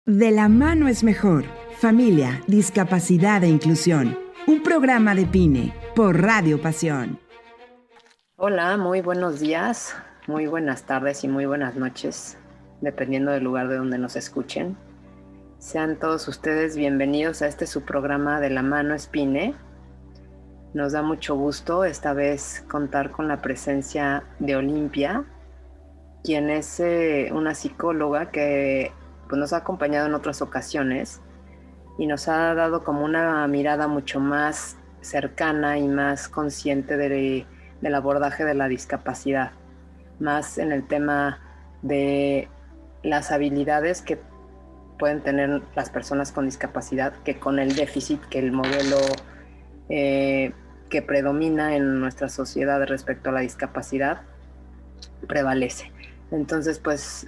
De la mano es mejor. Familia, discapacidad e inclusión. Un programa de PINE por Radio Pasión. Hola, muy buenos días, muy buenas tardes y muy buenas noches, dependiendo del lugar de donde nos escuchen. Sean todos ustedes bienvenidos a este su programa De la mano es PINE. Nos da mucho gusto esta vez contar con la presencia de Olimpia, quien es una psicóloga que pues, nos ha acompañado en otras ocasiones y nos ha dado como una mirada mucho más cercana y más consciente del abordaje de la discapacidad, más en el tema de las habilidades que pueden tener las personas con discapacidad que con el déficit que el modelo que predomina en nuestra sociedad respecto a la discapacidad prevalece. Entonces, pues,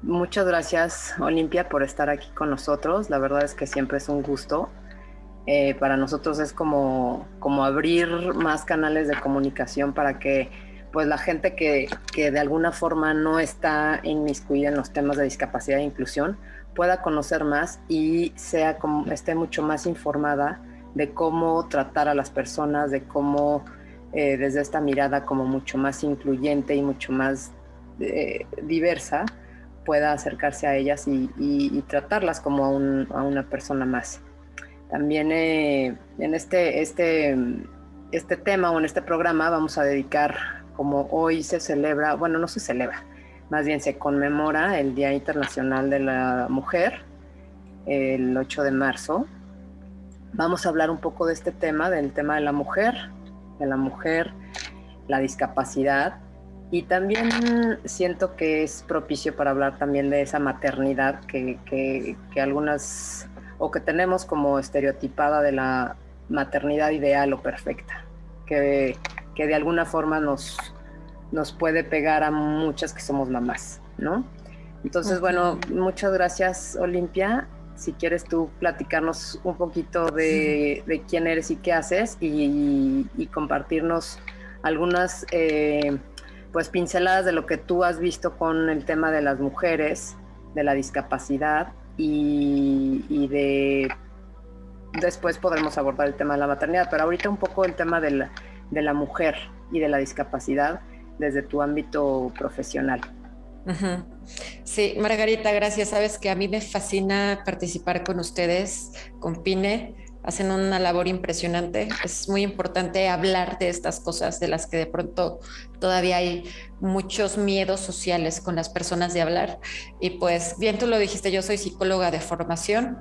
muchas gracias, Olimpia, por estar aquí con nosotros. La verdad es que siempre es un gusto. Para nosotros es como abrir más canales de comunicación para que pues, la gente que de alguna forma no está inmiscuida en los temas de discapacidad e inclusión pueda conocer más y esté mucho más informada de cómo tratar a las personas, de cómo desde esta mirada como mucho más incluyente y mucho más diversa pueda acercarse a ellas y tratarlas como a una persona más. También en este tema o en este programa vamos a dedicar, como hoy se celebra, bueno, no se celebra, más bien se conmemora el Día Internacional de la Mujer, el 8 de marzo. Vamos a hablar un poco de este tema, del tema de la mujer, la discapacidad, y también siento que es propicio para hablar también de esa maternidad que algunas, o que tenemos como estereotipada de la maternidad ideal o perfecta, que de alguna forma nos puede pegar a muchas que somos mamás, ¿no? Entonces, bueno, muchas gracias, Olimpia. Si quieres tú platicarnos un poquito de quién eres y qué haces y compartirnos algunas pues pinceladas de lo que tú has visto con el tema de las mujeres, de la discapacidad y después podremos abordar el tema de la maternidad, pero ahorita un poco el tema de la mujer y de la discapacidad desde tu ámbito profesional. Sí, Margarita, gracias. Sabes que a mí me fascina participar con ustedes, con PINE. Hacen una labor impresionante. Es muy importante hablar de estas cosas de las que de pronto todavía hay muchos miedos sociales con las personas de hablar. Y pues bien, tú lo dijiste, yo soy psicóloga de formación.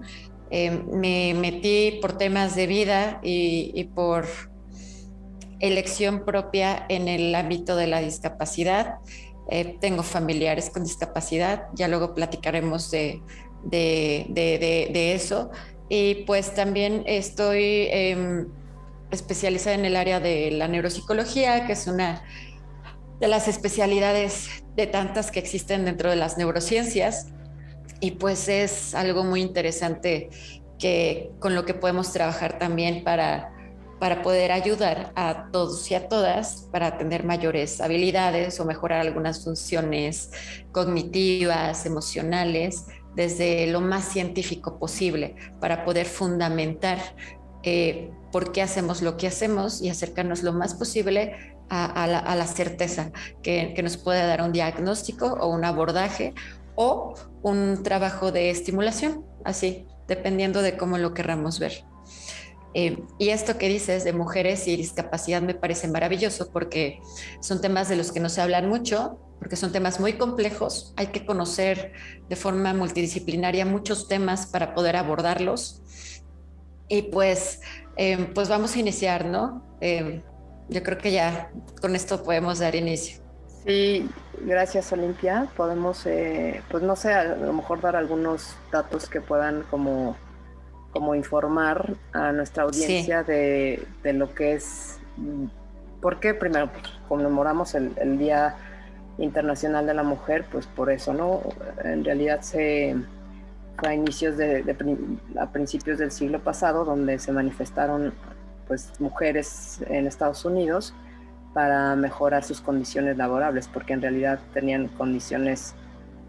Me metí por temas de vida y por elección propia en el ámbito de la discapacidad. Tengo familiares con discapacidad, ya luego platicaremos de eso. Y pues también estoy especializada en el área de la neuropsicología, que es una de las especialidades de tantas que existen dentro de las neurociencias. Y pues es algo muy interesante con lo que podemos trabajar también para poder ayudar a todos y a todas para tener mayores habilidades o mejorar algunas funciones cognitivas, emocionales, desde lo más científico posible, para poder fundamentar por qué hacemos lo que hacemos y acercarnos lo más posible a la certeza que nos puede dar un diagnóstico o un abordaje o un trabajo de estimulación, así, dependiendo de cómo lo querramos ver. Y esto que dices de mujeres y discapacidad me parece maravilloso porque son temas de los que no se hablan mucho, porque son temas muy complejos. Hay que conocer de forma multidisciplinaria muchos temas para poder abordarlos. Y pues vamos a iniciar, ¿no? Yo creo que ya con esto podemos dar inicio. Sí, gracias, Olimpia. Podemos, pues no sé, a lo mejor dar algunos datos que puedan como informar a nuestra audiencia Sí. de lo que es, porque primero pues, conmemoramos el Día Internacional de la Mujer, pues por eso, ¿no? En realidad fue a inicios a principios del siglo pasado, donde se manifestaron pues mujeres en Estados Unidos para mejorar sus condiciones laborables, porque en realidad tenían condiciones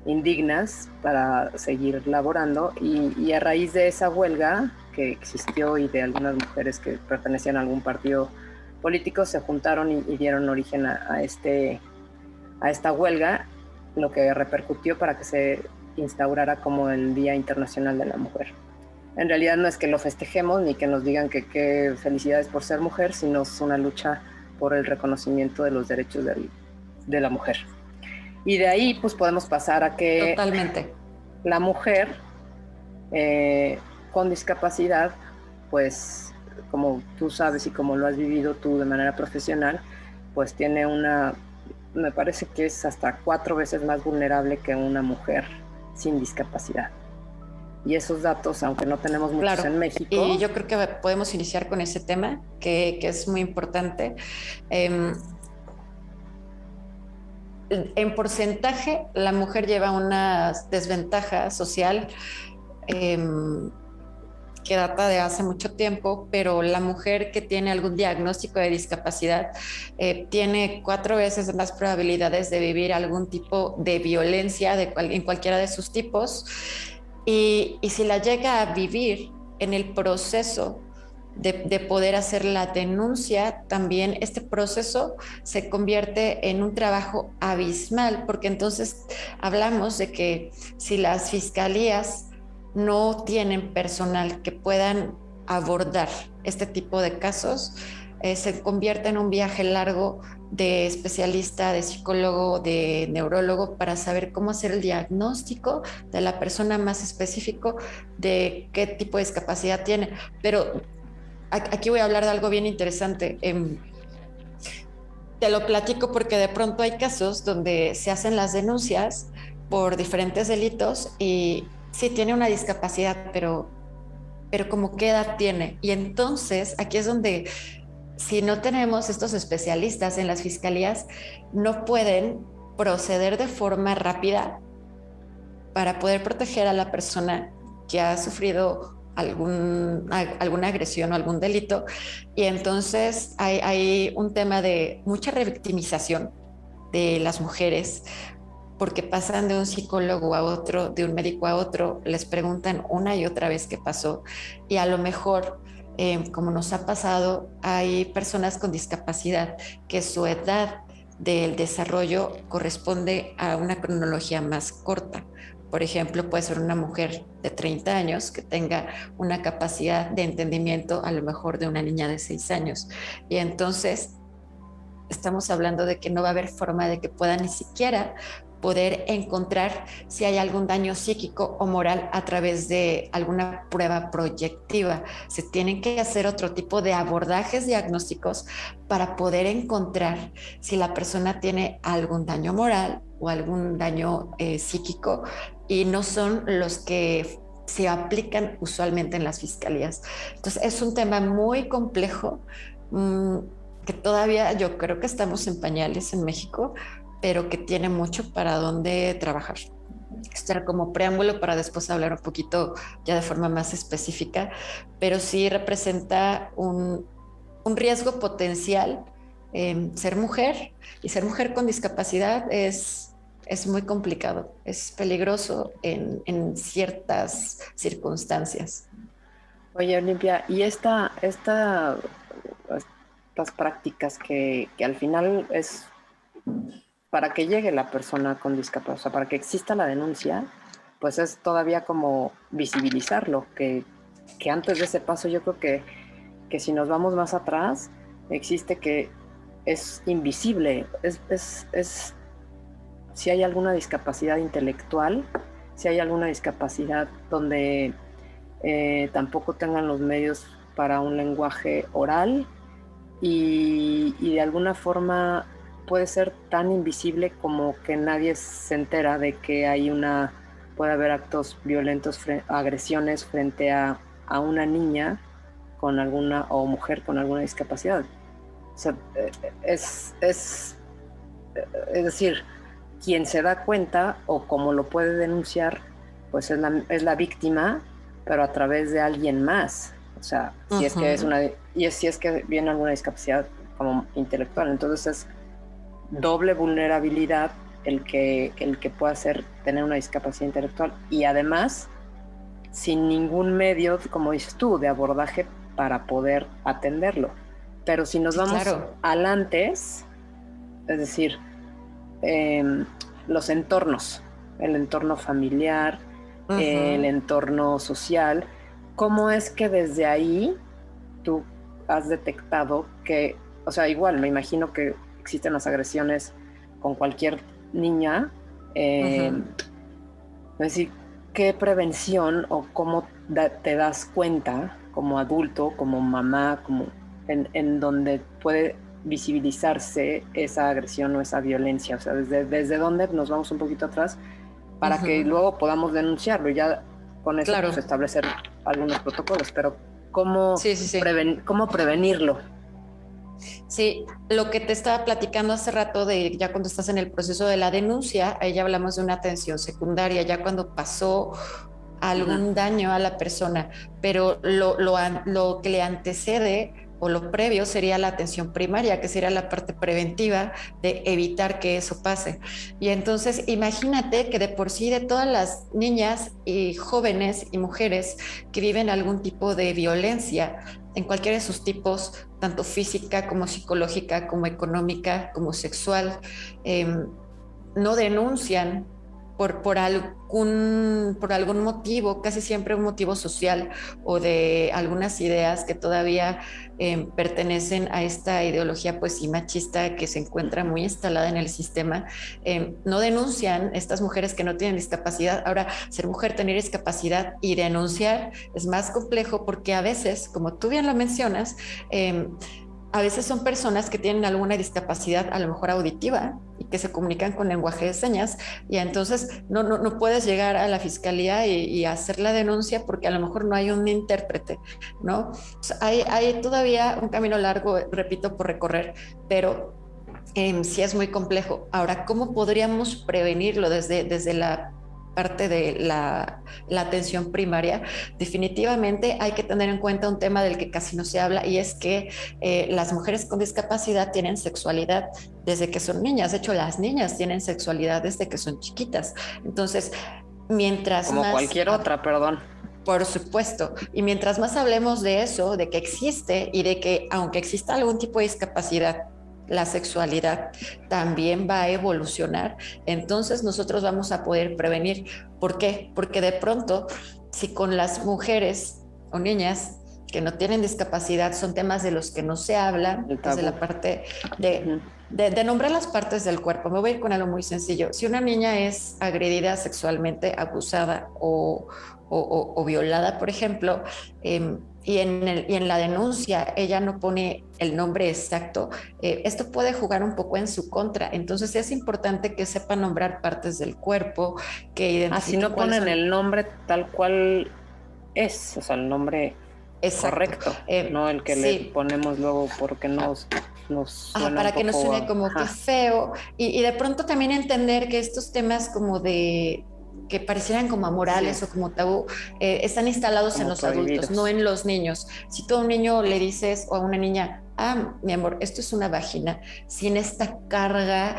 indignas para seguir laborando, y a raíz de esa huelga que existió y de algunas mujeres que pertenecían a algún partido político se juntaron y dieron origen a esta huelga, lo que repercutió para que se instaurara como el Día Internacional de la Mujer. En realidad no es que lo festejemos ni que nos digan que felicidades por ser mujer, sino es una lucha por el reconocimiento de los derechos de la mujer. Y de ahí pues podemos pasar a que totalmente la mujer con discapacidad, pues como tú sabes y como lo has vivido tú de manera profesional, pues tiene me parece que es hasta 4 veces más vulnerable que una mujer sin discapacidad. Y esos datos, aunque no tenemos muchos claro, en México. Y yo creo que podemos iniciar con ese tema, que es muy importante. En porcentaje, la mujer lleva una desventaja social que data de hace mucho tiempo, pero la mujer que tiene algún diagnóstico de discapacidad tiene 4 veces más probabilidades de vivir algún tipo de violencia en cualquiera de sus tipos. Y si la llega a vivir en el proceso de poder hacer la denuncia, también este proceso se convierte en un trabajo abismal, porque entonces hablamos de que si las fiscalías no tienen personal que puedan abordar este tipo de casos, se convierte en un viaje largo de especialista, de psicólogo, de neurólogo, para saber cómo hacer el diagnóstico de la persona más específico de qué tipo de discapacidad tiene. Pero aquí voy a hablar de algo bien interesante. Te lo platico porque de pronto hay casos donde se hacen las denuncias por diferentes delitos y sí tiene una discapacidad, pero como qué edad tiene. Y entonces aquí es donde, si no tenemos estos especialistas en las fiscalías, no pueden proceder de forma rápida para poder proteger a la persona que ha sufrido alguna agresión o algún delito. Y entonces hay un tema de mucha revictimización de las mujeres, porque pasan de un psicólogo a otro, de un médico a otro, les preguntan una y otra vez qué pasó, y a lo mejor, como nos ha pasado, hay personas con discapacidad que su edad del desarrollo corresponde a una cronología más corta. Por ejemplo, puede ser una mujer de 30 años que tenga una capacidad de entendimiento a lo mejor de una niña de 6 años. Y entonces estamos hablando de que no va a haber forma de que pueda ni siquiera poder encontrar si hay algún daño psíquico o moral a través de alguna prueba proyectiva. Se tienen que hacer otro tipo de abordajes diagnósticos para poder encontrar si la persona tiene algún daño moral o algún daño psíquico, y no son los que se aplican usualmente en las fiscalías. Entonces es un tema muy complejo, que todavía yo creo que estamos en pañales en México, pero que tiene mucho para dónde trabajar. Esto era como preámbulo para después hablar un poquito ya de forma más específica, pero sí representa un riesgo potencial ser mujer, y ser mujer con discapacidad es muy complicado, es peligroso en ciertas circunstancias. Oye, Olimpia, y estas prácticas que al final es para que llegue la persona con discapacidad, o sea, para que exista la denuncia, pues es todavía como visibilizarlo, que antes de ese paso yo creo que si nos vamos más atrás, existe que es invisible, es si hay alguna discapacidad intelectual, si hay alguna discapacidad donde tampoco tengan los medios para un lenguaje oral, y de alguna forma puede ser tan invisible como que nadie se entera de que puede haber actos violentos, agresiones frente a una niña con alguna, o mujer con alguna discapacidad. O sea, es decir, quien se da cuenta o como lo puede denunciar, pues es la víctima, pero a través de alguien más. O sea, si es que si es que viene alguna discapacidad como intelectual, entonces es doble vulnerabilidad el que pueda tener una discapacidad intelectual, y además sin ningún medio, como dices tú, de abordaje para poder atenderlo. Pero si nos vamos al antes, es decir, los entornos, el entorno familiar, el entorno social, ¿cómo es que desde ahí tú has detectado que, o sea, igual me imagino que existen las agresiones con cualquier niña, es decir, ¿qué prevención o cómo te das cuenta como adulto, como mamá, como en donde puede visibilizarse esa agresión o esa violencia? O sea, desde dónde nos vamos un poquito atrás para que luego podamos denunciarlo y ya con eso pues, establecer algunos protocolos, pero ¿cómo prevenirlo? Sí, lo que te estaba platicando hace rato de ya cuando estás en el proceso de la denuncia, ahí ya hablamos de una atención secundaria, ya cuando pasó algún daño a la persona, pero lo que le antecede o lo previo sería la atención primaria, que sería la parte preventiva de evitar que eso pase. Y entonces imagínate que de por sí de todas las niñas y jóvenes y mujeres que viven algún tipo de violencia, en cualquiera de sus tipos, tanto física como psicológica, como económica, como sexual, no denuncian por algún motivo, casi siempre un motivo social o de algunas ideas que todavía pertenecen a esta ideología pues sí machista que se encuentra muy instalada en el sistema, no denuncian estas mujeres que no tienen discapacidad. Ahora, ser mujer, tener discapacidad y denunciar es más complejo porque a veces, como tú bien lo mencionas, a veces son personas que tienen alguna discapacidad, a lo mejor auditiva, y que se comunican con lenguaje de señas, y entonces no puedes llegar a la fiscalía y hacer la denuncia porque a lo mejor no hay un intérprete, ¿no? O sea, hay todavía un camino largo, repito, por recorrer, pero sí es muy complejo. Ahora, ¿cómo podríamos prevenirlo desde la parte de la atención primaria? Definitivamente hay que tener en cuenta un tema del que casi no se habla, y es que las mujeres con discapacidad tienen sexualidad desde que son niñas. De hecho, las niñas tienen sexualidad desde que son chiquitas. Entonces, mientras como más... cualquier otra, perdón. Por supuesto. Y mientras más hablemos de eso, de que existe y de que aunque exista algún tipo de discapacidad, la sexualidad también va a evolucionar, entonces nosotros vamos a poder prevenir. ¿Por qué? Porque de pronto, si con las mujeres o niñas que no tienen discapacidad son temas de los que no se habla, desde la parte de nombrar las partes del cuerpo. Me voy a ir con algo muy sencillo. Si una niña es agredida sexualmente, abusada o violada, por ejemplo, y en la denuncia ella no pone el nombre exacto, esto puede jugar un poco en su contra. Entonces es importante que sepa nombrar partes del cuerpo, que identifique. Si no ponen el nombre tal cual es, o sea, el nombre correcto, no el que le ponemos luego porque nos suena para un que no poco, suene como que feo, y de pronto también entender que estos temas como de que parecieran como amorales o como tabú, están instalados como en los prohibidos. Adultos, no en los niños. Si tú a un niño le dices o a una niña, mi amor, esto es una vagina, sin esta carga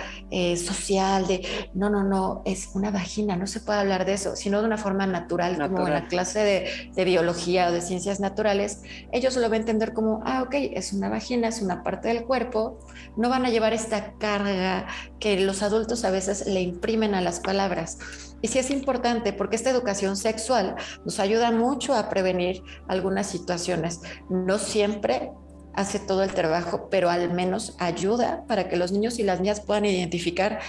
social de no, es una vagina, no se puede hablar de eso, sino de una forma natural. Como en la clase de biología o de ciencias naturales, ellos lo van a entender como, ok, es una vagina, es una parte del cuerpo, no van a llevar esta carga que los adultos a veces le imprimen a las palabras. Y sí es importante porque esta educación sexual nos ayuda mucho a prevenir algunas situaciones. No siempre hace todo el trabajo, pero al menos ayuda para que los niños y las niñas puedan identificar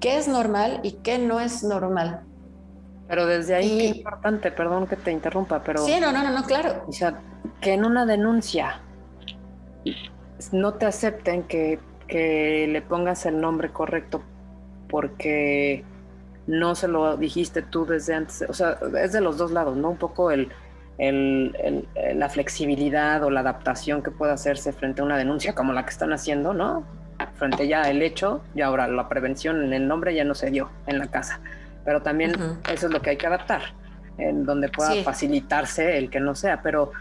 qué es normal y qué no es normal. Pero desde ahí, qué importante, perdón que te interrumpa, pero... Sí, no, claro. O sea, que en una denuncia no te acepten que le pongas el nombre correcto porque no se lo dijiste tú desde antes. O sea, es de los dos lados, ¿no? Un poco la flexibilidad o la adaptación que puede hacerse frente a una denuncia como la que están haciendo, ¿no? Frente ya al hecho, y ahora la prevención en el nombre ya no se dio en la casa. Pero también eso es lo que hay que adaptar, en donde pueda facilitarse el que no sea. Pero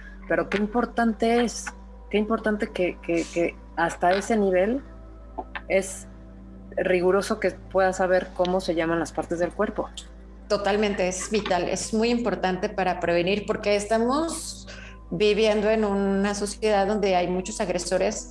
qué importante es, qué importante que hasta ese nivel es riguroso que pueda saber cómo se llaman las partes del cuerpo. Totalmente, es vital, es muy importante para prevenir, porque estamos viviendo en una sociedad donde hay muchos agresores,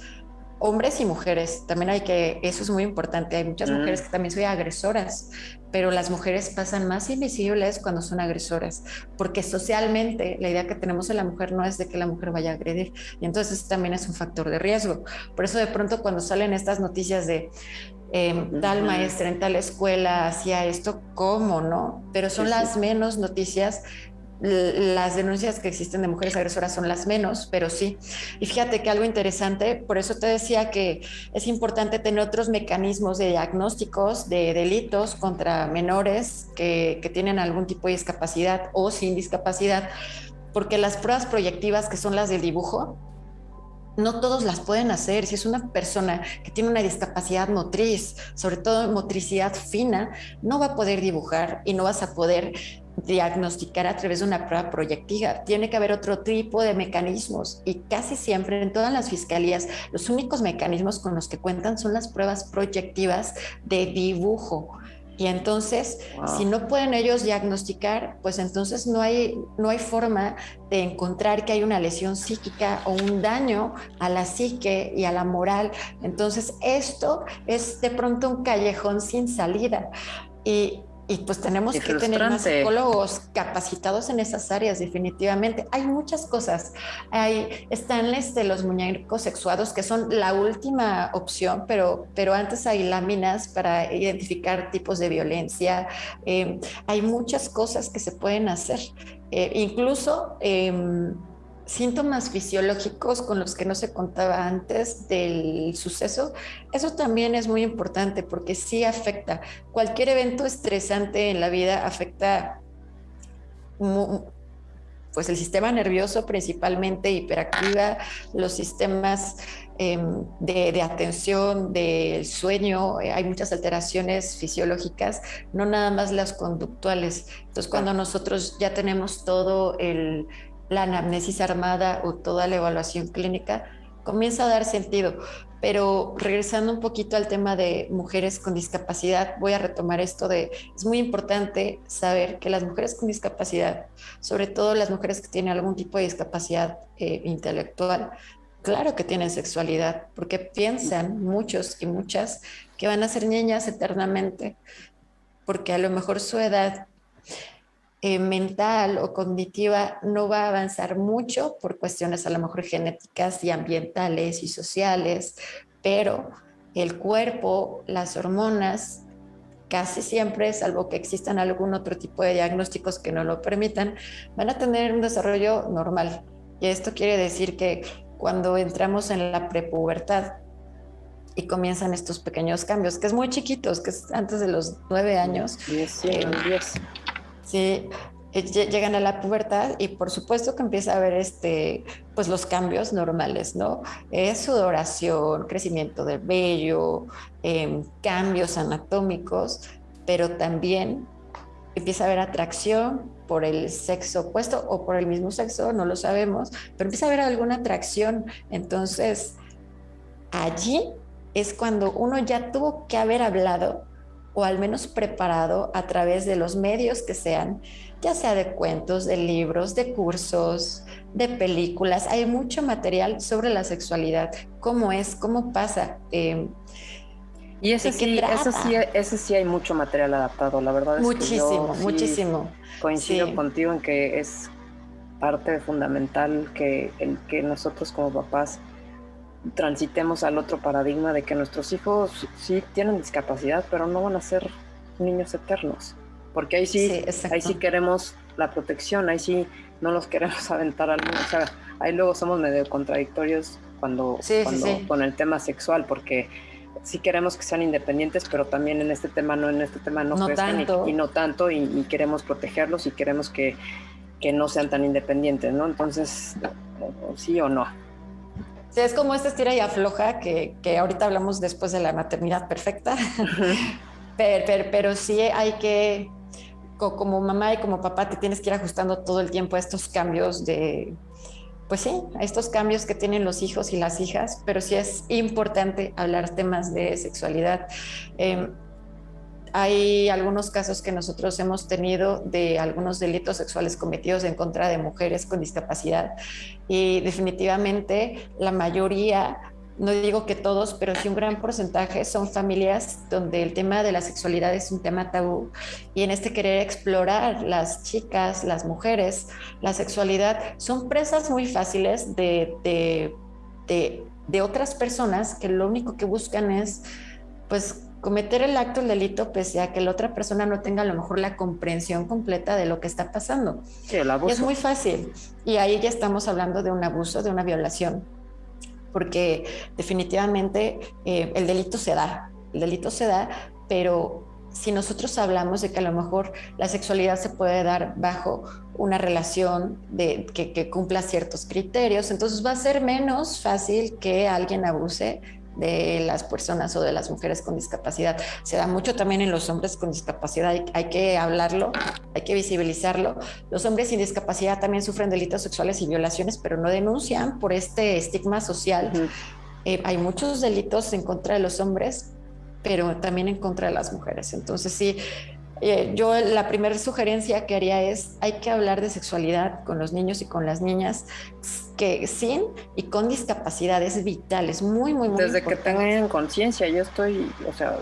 hombres y mujeres. También eso es muy importante, hay muchas mujeres que también son agresoras, pero las mujeres pasan más invisibles cuando son agresoras, porque socialmente la idea que tenemos de la mujer no es de que la mujer vaya a agredir, y entonces también es un factor de riesgo. Por eso de pronto cuando salen estas noticias de tal maestra en tal escuela hacía esto, ¿cómo no? Pero son las menos noticias. Las denuncias que existen de mujeres agresoras son las menos, pero sí. Y fíjate que algo interesante, por eso te decía que es importante tener otros mecanismos de diagnósticos de delitos contra menores que tienen algún tipo de discapacidad o sin discapacidad, porque las pruebas proyectivas, que son las del dibujo, no todos las pueden hacer. Si es una persona que tiene una discapacidad motriz, sobre todo motricidad fina, no va a poder dibujar y no vas a poder diagnosticar a través de una prueba proyectiva. Tiene que haber otro tipo de mecanismos, y casi siempre en todas las fiscalías los únicos mecanismos con los que cuentan son las pruebas proyectivas de dibujo. Y entonces, si no pueden ellos diagnosticar, pues entonces no hay forma de encontrar que hay una lesión psíquica o un daño a la psique y a la moral. Entonces, esto es de pronto un callejón sin salida. Y pues tenemos que tener más psicólogos capacitados en esas áreas, definitivamente. Hay muchas cosas. Están los muñecos sexuados, que son la última opción, pero antes hay láminas para identificar tipos de violencia. Hay muchas cosas que se pueden hacer. Incluso síntomas fisiológicos con los que no se contaba antes del suceso. Eso también es muy importante, porque sí afecta. Cualquier evento estresante en la vida afecta pues el sistema nervioso, principalmente hiperactiva, los sistemas de atención, del sueño. Hay muchas alteraciones fisiológicas, no nada más las conductuales. Entonces, cuando nosotros ya tenemos todo la anamnesis armada o toda la evaluación clínica, comienza a dar sentido. Pero regresando un poquito al tema de mujeres con discapacidad, voy a retomar esto es muy importante saber que las mujeres con discapacidad, sobre todo las mujeres que tienen algún tipo de discapacidad intelectual, claro que tienen sexualidad, porque piensan muchos y muchas que van a ser niñas eternamente, porque a lo mejor su edad mental o cognitiva no va a avanzar mucho por cuestiones a lo mejor genéticas y ambientales y sociales, pero el cuerpo, las hormonas, casi siempre, salvo que existan algún otro tipo de diagnósticos que no lo permitan, van a tener un desarrollo normal. Y esto quiere decir que cuando entramos en la prepubertad y comienzan estos pequeños cambios, que es muy chiquitos, que es antes de los 9 años. 10. Sí, llegan a la pubertad y por supuesto que empieza a haber pues los cambios normales, ¿no? Sudoración, crecimiento del vello, cambios anatómicos, pero también empieza a haber atracción por el sexo opuesto o por el mismo sexo, no lo sabemos, pero empieza a haber alguna atracción. Entonces, allí es cuando uno ya tuvo que haber hablado, o al menos preparado a través de los medios que sean, ya sea de cuentos, de libros, de cursos, de películas. Hay mucho material sobre la sexualidad, cómo es, cómo pasa. Y ese sí hay mucho material adaptado, la verdad es muchísimo, que yo muchísimo. Coincido contigo en que es parte fundamental que nosotros como papás transitemos al otro paradigma de que nuestros hijos sí tienen discapacidad, pero no van a ser niños eternos, porque ahí sí queremos la protección, ahí sí no los queremos aventar al mundo. O sea, ahí luego somos medio contradictorios cuando con el tema sexual, porque sí queremos que sean independientes, pero también en este tema no crezcan y no tanto, y queremos protegerlos y queremos que no sean tan independientes, ¿no? Entonces, sí o no. Sí, es como esta estira y afloja que ahorita hablamos después de la maternidad perfecta, pero sí hay que, como mamá y como papá, te tienes que ir ajustando todo el tiempo a estos cambios pues sí, a estos cambios que tienen los hijos y las hijas, pero sí es importante hablar temas de sexualidad. Hay algunos casos que nosotros hemos tenido de algunos delitos sexuales cometidos en contra de mujeres con discapacidad y definitivamente la mayoría, no digo que todos, pero sí un gran porcentaje son familias donde el tema de la sexualidad es un tema tabú y en este querer explorar las chicas, las mujeres, la sexualidad, son presas muy fáciles de otras personas que lo único que buscan es pues cometer el acto, el delito, pese a que la otra persona no tenga a lo mejor la comprensión completa de lo que está pasando. Sí, el abuso. Y es muy fácil. Y ahí ya estamos hablando de un abuso, de una violación, porque definitivamente el delito se da, pero si nosotros hablamos de que a lo mejor la sexualidad se puede dar bajo una relación que cumpla ciertos criterios, entonces va a ser menos fácil que alguien abuse de las personas o de las mujeres con discapacidad. Se da mucho también en los hombres con discapacidad, hay que hablarlo, hay que visibilizarlo. Los hombres sin discapacidad también sufren delitos sexuales y violaciones, pero no denuncian por este estigma social. Hay muchos delitos en contra de los hombres, pero también en contra de las mujeres. Entonces sí, yo la primera sugerencia que haría es hay que hablar de sexualidad con los niños y con las niñas que sin y con discapacidad es vital, es muy, muy, muy desde importante. que tengan conciencia. Yo estoy, o sea,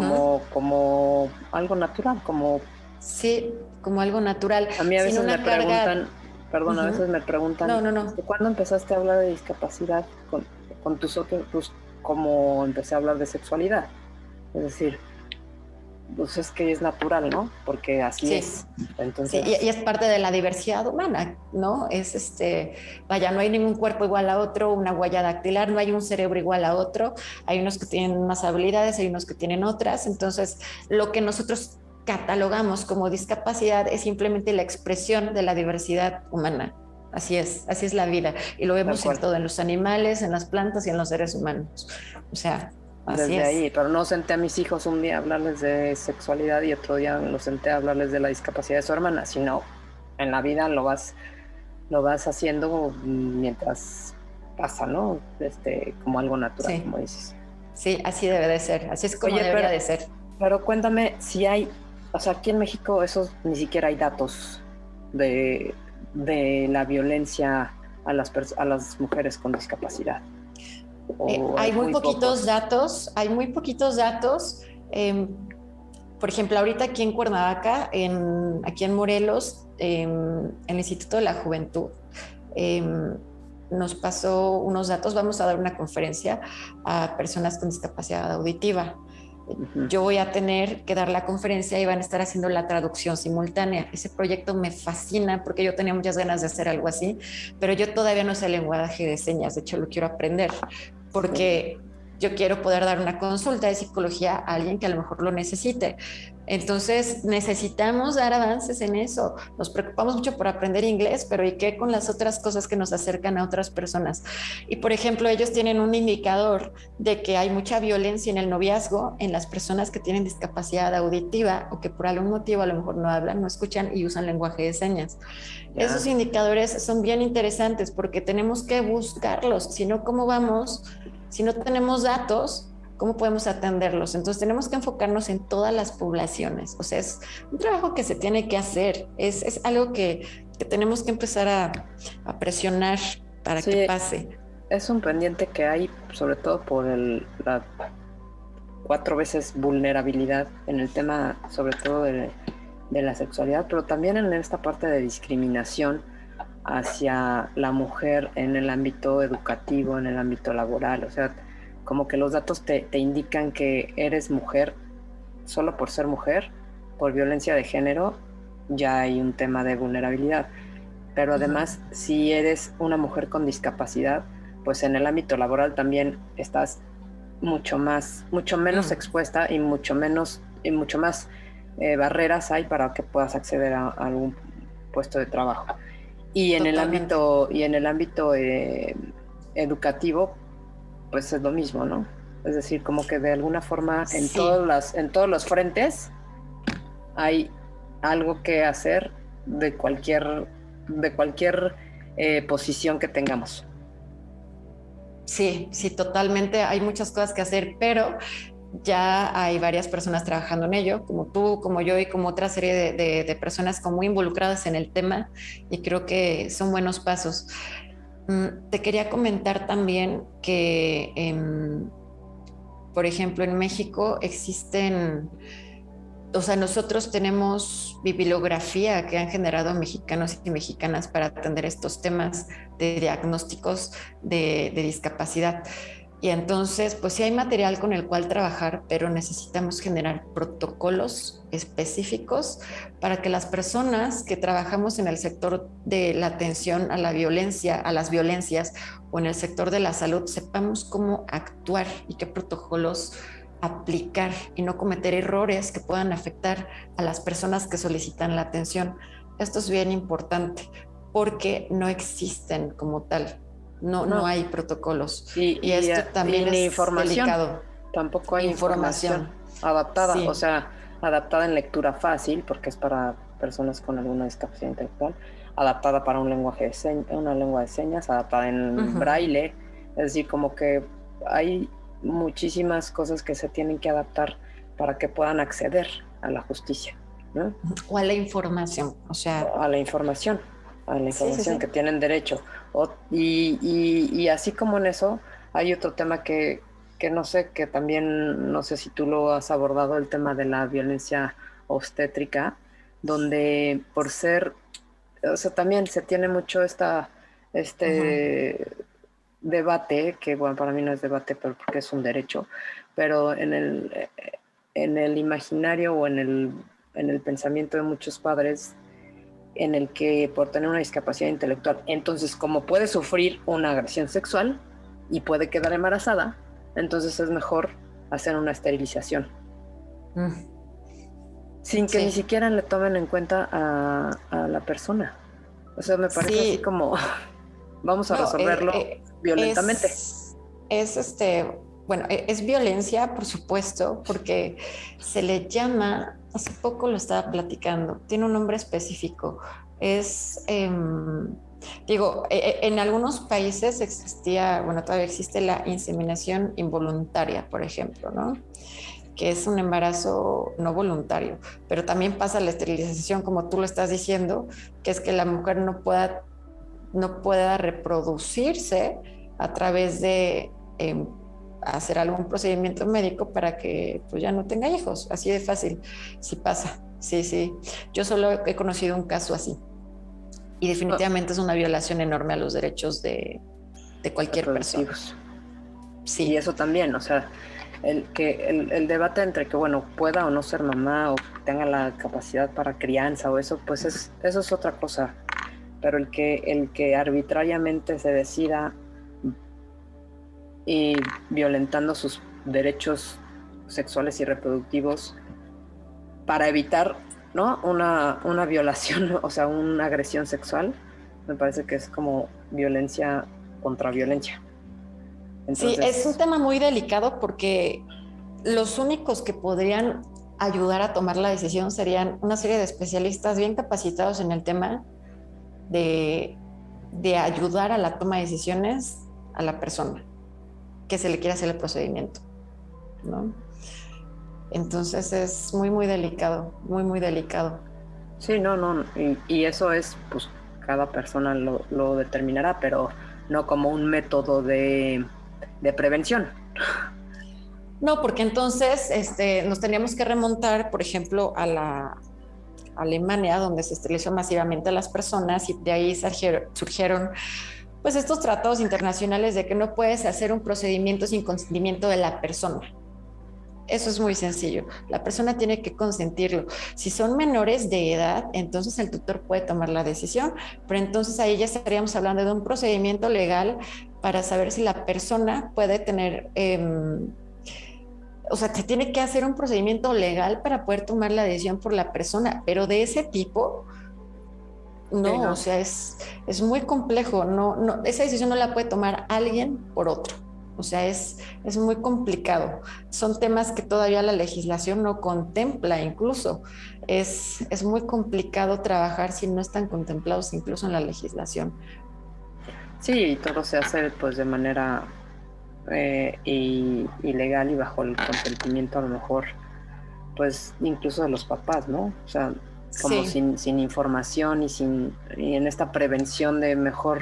como algo natural, como... Sí, como algo natural. A mí a veces me preguntan, perdón, a veces me preguntan, no. ¿cuándo empezaste a hablar de discapacidad con tus otros, pues, cómo empecé a hablar de sexualidad? Es decir, pues es que es natural, ¿no? Porque así es. Entonces... Sí, y es parte de la diversidad humana, ¿no? Es vaya, no hay ningún cuerpo igual a otro, una huella dactilar, no hay un cerebro igual a otro, hay unos que tienen unas habilidades, hay unos que tienen otras, entonces lo que nosotros catalogamos como discapacidad es simplemente la expresión de la diversidad humana. Así es la vida. Y lo vemos en todo, en los animales, en las plantas y en los seres humanos. O sea, así desde es. ahí, pero no senté a mis hijos un día a hablarles de sexualidad y otro día los senté a hablarles de la discapacidad de su hermana, sino en la vida lo vas haciendo mientras pasa, ¿no? Como algo natural, como dices. Sí, así debe de ser, así es como debería de ser. Pero cuéntame si hay, o sea, aquí en México eso ni siquiera hay datos de la violencia a las mujeres con discapacidad. Hay muy poquitos datos, por ejemplo, ahorita aquí en Cuernavaca, aquí en Morelos, en el Instituto de la Juventud, nos pasó unos datos. Vamos a dar una conferencia a personas con discapacidad auditiva. Yo voy a tener que dar la conferencia y van a estar haciendo la traducción simultánea. Ese proyecto me fascina porque yo tenía muchas ganas de hacer algo así, pero yo todavía no sé el lenguaje de señas. De hecho, lo quiero aprender porque yo quiero poder dar una consulta de psicología a alguien que a lo mejor lo necesite. Entonces necesitamos dar avances en eso. Nos preocupamos mucho por aprender inglés, pero ¿y qué con las otras cosas que nos acercan a otras personas? Y por ejemplo, ellos tienen un indicador de que hay mucha violencia en el noviazgo en las personas que tienen discapacidad auditiva o que por algún motivo a lo mejor no hablan, no escuchan y usan lenguaje de señas. Esos indicadores son bien interesantes porque tenemos que buscarlos, si no, ¿cómo vamos? Si no tenemos datos, ¿cómo podemos atenderlos? Entonces tenemos que enfocarnos en todas las poblaciones. O sea, es un trabajo que se tiene que hacer. Es algo que tenemos que empezar a presionar para que pase. Es un pendiente que hay, sobre todo por la 4 veces vulnerabilidad en el tema, sobre todo de la sexualidad, pero también en esta parte de discriminación hacia la mujer en el ámbito educativo, en el ámbito laboral. O sea, como que los datos te indican que eres mujer solo por ser mujer, por violencia de género, ya hay un tema de vulnerabilidad. Pero además, si eres una mujer con discapacidad, pues en el ámbito laboral también estás mucho menos expuesta y mucho más barreras hay para que puedas acceder a algún puesto de trabajo. Y en el ámbito educativo, pues es lo mismo, ¿no? Es decir, como que de alguna forma en todos los frentes hay algo que hacer de cualquier posición que tengamos. Sí, sí, totalmente. Hay muchas cosas que hacer, pero ya hay varias personas trabajando en ello, como tú, como yo y como otra serie de personas como muy involucradas en el tema, y creo que son buenos pasos. Te quería comentar también que, por ejemplo, en México existen, o sea, nosotros tenemos bibliografía que han generado mexicanos y mexicanas para atender estos temas de diagnósticos de discapacidad. Y entonces, pues sí hay material con el cual trabajar, pero necesitamos generar protocolos específicos para que las personas que trabajamos en el sector de la atención a la violencia, a las violencias o en el sector de la salud, sepamos cómo actuar y qué protocolos aplicar y no cometer errores que puedan afectar a las personas que solicitan la atención. Esto es bien importante porque no existen como tal. No hay protocolos. Y esto también es información. Delicado. Tampoco hay información adaptada, sí. O sea, adaptada en lectura fácil, porque es para personas con alguna discapacidad intelectual, adaptada para una lengua de señas, adaptada en braille. Es decir, como que hay muchísimas cosas que se tienen que adaptar para que puedan acceder a la justicia, ¿no? O a la información, o sea... A la información sí. Que tienen derecho. Y así como en eso, hay otro tema que no sé, que también, no sé si tú lo has abordado, el tema de la violencia obstétrica, donde por ser, o sea, también se tiene mucho debate, que bueno, para mí no es debate, pero porque es un derecho, pero en el imaginario o en el pensamiento de muchos padres, en el que por tener una discapacidad intelectual, entonces como puede sufrir una agresión sexual y puede quedar embarazada, entonces es mejor hacer una esterilización. Sin que ni siquiera le tomen en cuenta a la persona. O sea, me parece así como vamos a resolverlo violentamente. Bueno, es violencia, por supuesto, porque se le llama, hace poco lo estaba platicando, tiene un nombre específico. En algunos países existía, bueno, todavía existe la inseminación involuntaria, por ejemplo, ¿no? Que es un embarazo no voluntario, pero también pasa la esterilización, como tú lo estás diciendo, que es que la mujer no pueda reproducirse a través de hacer algún procedimiento médico para que pues ya no tenga hijos, así de fácil. Sí pasa, sí. Yo solo he conocido un caso así y definitivamente es una violación enorme a los derechos de cualquier persona. Sí. Y eso también, o sea, el debate entre que, bueno, pueda o no ser mamá o tenga la capacidad para crianza o eso, pues eso es otra cosa. Pero el que arbitrariamente se decida y violentando sus derechos sexuales y reproductivos para evitar, ¿no?, una violación, o sea, una agresión sexual, me parece que es como violencia contra violencia. Entonces, sí, es un tema muy delicado porque los únicos que podrían ayudar a tomar la decisión serían una serie de especialistas bien capacitados en el tema de ayudar a la toma de decisiones a la persona que se le quiere hacer el procedimiento, ¿no? Entonces es muy, muy delicado, muy, muy delicado. Sí, no, y eso es, pues, cada persona lo determinará, pero no como un método de prevención. No, porque entonces nos teníamos que remontar, por ejemplo, a la Alemania, donde se esterilizó masivamente a las personas, y de ahí surgieron pues estos tratados internacionales de que no puedes hacer un procedimiento sin consentimiento de la persona. Eso es muy sencillo. La persona tiene que consentirlo. Si son menores de edad, entonces el tutor puede tomar la decisión, pero entonces ahí ya estaríamos hablando de un procedimiento legal para saber si la persona puede tener, o sea, se tiene que hacer un procedimiento legal para poder tomar la decisión por la persona, pero de ese tipo, no, sí, no. O sea, es muy complejo. No, esa decisión no la puede tomar alguien por otro. O sea, es muy complicado. Son temas que todavía la legislación no contempla incluso. Es muy complicado trabajar si no están contemplados incluso en la legislación. Sí, y todo se hace pues de manera ilegal y bajo el consentimiento a lo mejor pues incluso de los papás, ¿no? O sea, como Sí. sin información y en esta prevención de mejor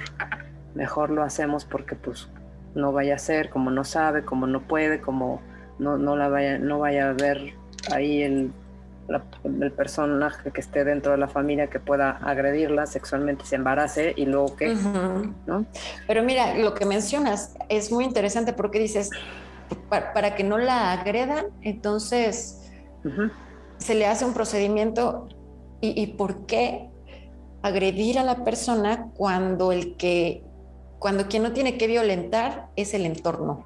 lo hacemos porque pues no vaya a ser, como no sabe, como no puede, como no vaya a ver ahí el personaje que esté dentro de la familia que pueda agredirla sexualmente, se embarace y luego qué, ¿no? Pero mira, lo que mencionas es muy interesante porque dices, para que no la agredan, entonces se le hace un procedimiento y ¿por qué agredir a la persona cuando quien no tiene que violentar es el entorno?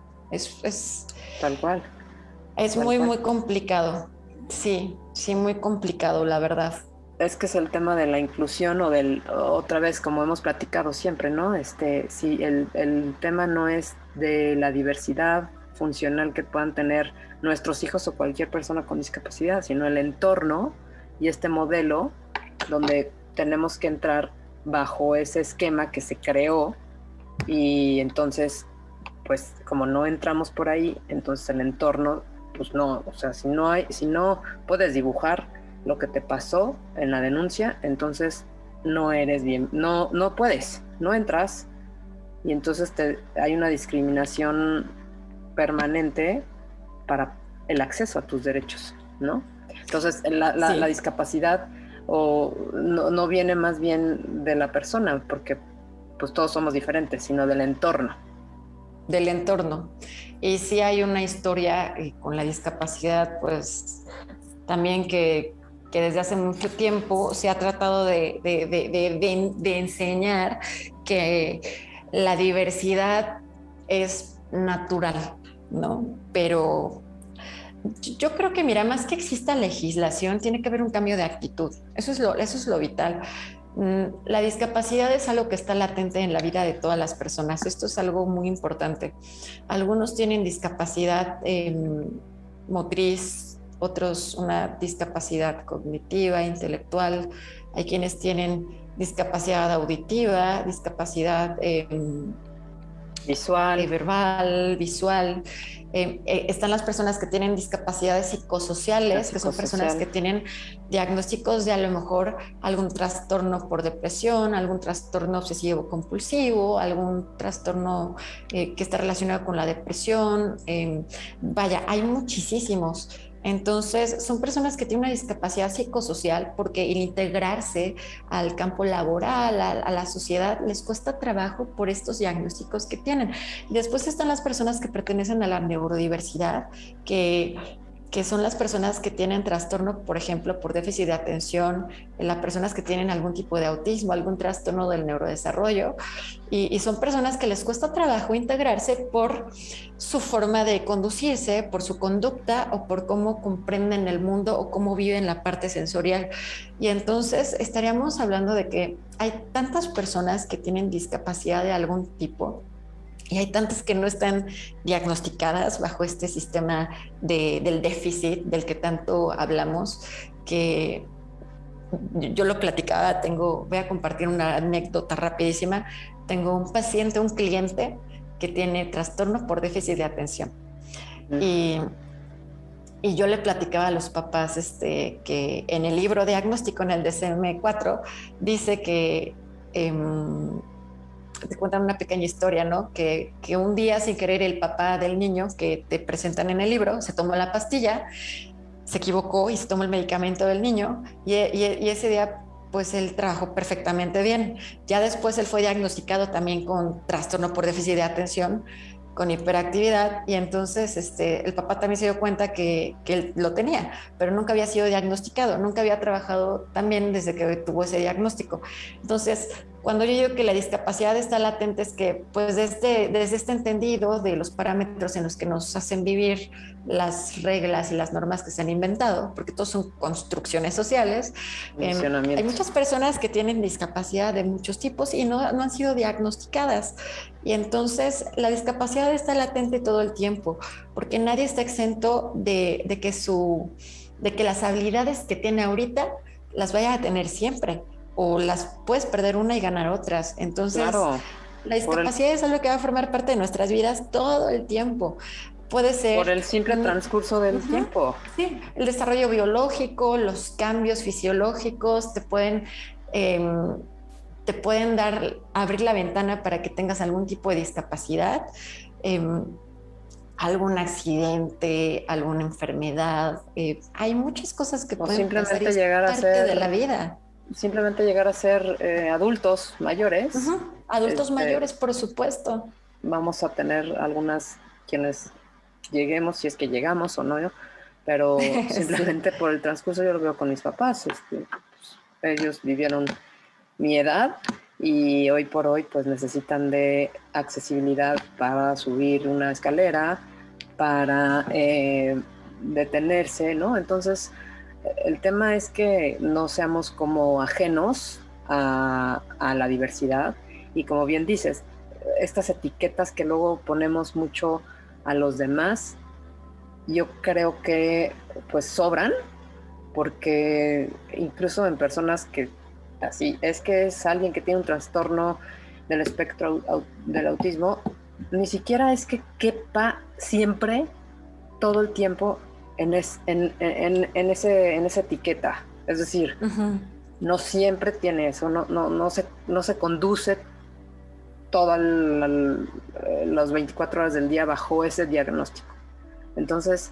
Tal cual. Es Tal muy, cual. muy complicado. Sí, sí, muy complicado, la verdad. Es que es el tema de la inclusión o otra vez, como hemos platicado siempre, ¿no? Si el tema no es de la diversidad funcional que puedan tener nuestros hijos o cualquier persona con discapacidad, sino el entorno y este modelo donde tenemos que entrar bajo ese esquema que se creó y entonces, pues como no entramos por ahí, entonces el entorno, pues no, o sea, si no puedes dibujar lo que te pasó en la denuncia, entonces no eres bien, no puedes, no entras y entonces hay una discriminación permanente para el acceso a tus derechos, ¿no? Entonces la Sí, discapacidad no viene más bien de la persona, porque pues todos somos diferentes, sino del entorno. del entorno. Y sí hay una historia con la discapacidad, pues también que desde hace mucho tiempo se ha tratado de enseñar que la diversidad es natural, ¿no? Pero yo creo que, mira, más que exista legislación, tiene que haber un cambio de actitud. Eso es lo vital. La discapacidad es algo que está latente en la vida de todas las personas. Esto es algo muy importante. Algunos tienen discapacidad motriz, otros una discapacidad cognitiva, intelectual. Hay quienes tienen discapacidad auditiva, discapacidad Visual. verbal, visual. Están las personas que tienen discapacidades psicosociales, que son personas que tienen diagnósticos de a lo mejor algún trastorno por depresión, algún trastorno obsesivo compulsivo, algún trastorno que está relacionado con la depresión. Vaya, hay muchísimos. Entonces, son personas que tienen una discapacidad psicosocial porque el integrarse al campo laboral, a la sociedad, les cuesta trabajo por estos diagnósticos que tienen. Y después están las personas que pertenecen a la neurodiversidad, que son las personas que tienen trastorno, por ejemplo, por déficit de atención, las personas que tienen algún tipo de autismo, algún trastorno del neurodesarrollo, y son personas que les cuesta trabajo integrarse por su forma de conducirse, por su conducta o por cómo comprenden el mundo o cómo viven la parte sensorial. Y entonces estaríamos hablando de que hay tantas personas que tienen discapacidad de algún tipo y hay tantas que no están diagnosticadas bajo este sistema del déficit del que tanto hablamos, que yo lo platicaba, voy a compartir una anécdota rapidísima. Tengo un paciente, un cliente que tiene trastorno por déficit de atención. Y yo le platicaba a los papás que en el libro diagnóstico, en el DSM-4, dice que te cuentan una pequeña historia, ¿no? Que un día sin querer el papá del niño que te presentan en el libro se tomó la pastilla, se equivocó y se tomó el medicamento del niño y ese día pues él trabajó perfectamente bien. Ya después él fue diagnosticado también con trastorno por déficit de atención, con hiperactividad, y entonces el papá también se dio cuenta que él lo tenía, pero nunca había sido diagnosticado, nunca había trabajado tan bien desde que tuvo ese diagnóstico. Entonces, cuando yo digo que la discapacidad está latente, es que pues desde este entendido de los parámetros en los que nos hacen vivir las reglas y las normas que se han inventado, porque todos son construcciones sociales, hay muchas personas que tienen discapacidad de muchos tipos y no han sido diagnosticadas. Y entonces la discapacidad está latente todo el tiempo, porque nadie está exento de que las habilidades que tiene ahorita las vaya a tener siempre, o las puedes perder una y ganar otras. Entonces, claro. La discapacidad es algo que va a formar parte de nuestras vidas todo el tiempo. Puede ser... Por el simple transcurso del tiempo. Sí, el desarrollo biológico, los cambios fisiológicos te pueden abrir la ventana para que tengas algún tipo de discapacidad, algún accidente, alguna enfermedad. Hay muchas cosas que pueden pasar y es parte de la vida. Simplemente llegar a ser adultos mayores. Adultos mayores, por supuesto. Vamos a tener algunas quienes lleguemos, si es que llegamos o no, pero simplemente por el transcurso yo lo veo con mis papás. Pues, ellos vivieron mi edad y hoy por hoy pues necesitan de accesibilidad para subir una escalera, para detenerse, ¿no? Entonces el tema es que no seamos como ajenos a la diversidad y, como bien dices, estas etiquetas que luego ponemos mucho a los demás, yo creo que pues sobran, porque incluso en personas que así es que es alguien que tiene un trastorno del espectro del autismo, ni siquiera es que quepa siempre todo el tiempo en esa etiqueta. Es decir, no siempre tiene eso, no se conduce todas las 24 horas del día bajo ese diagnóstico. Entonces,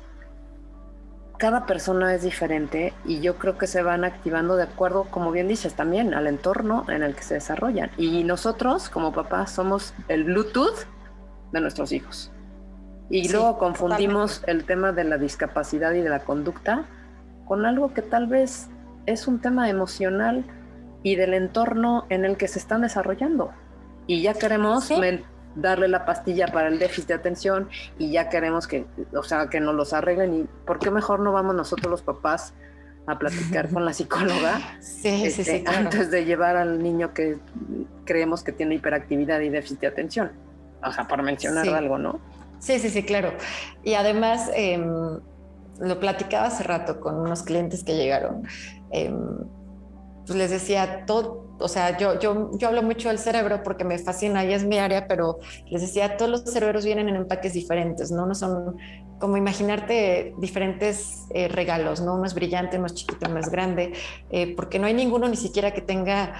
cada persona es diferente y yo creo que se van activando de acuerdo, como bien dices, también al entorno en el que se desarrollan. Y nosotros, como papás, somos el Bluetooth de nuestros hijos. Y luego confundimos el tema de la discapacidad y de la conducta con algo que tal vez es un tema emocional y del entorno en el que se están desarrollando. Y ya queremos darle la pastilla para el déficit de atención y ya queremos que nos los arreglen. ¿Y por qué mejor no vamos nosotros los papás a platicar con la psicóloga claro, antes de llevar al niño que creemos que tiene hiperactividad y déficit de atención? O sea, por mencionar algo, ¿no? Sí, claro. Y además, lo platicaba hace rato con unos clientes que llegaron. Pues les decía todo, o sea, yo hablo mucho del cerebro porque me fascina y es mi área, pero les decía, todos los cerebros vienen en empaques diferentes, ¿no? No son como imaginarte diferentes regalos, ¿no? Uno es brillante, uno es chiquito, uno es grande, porque no hay ninguno ni siquiera que tenga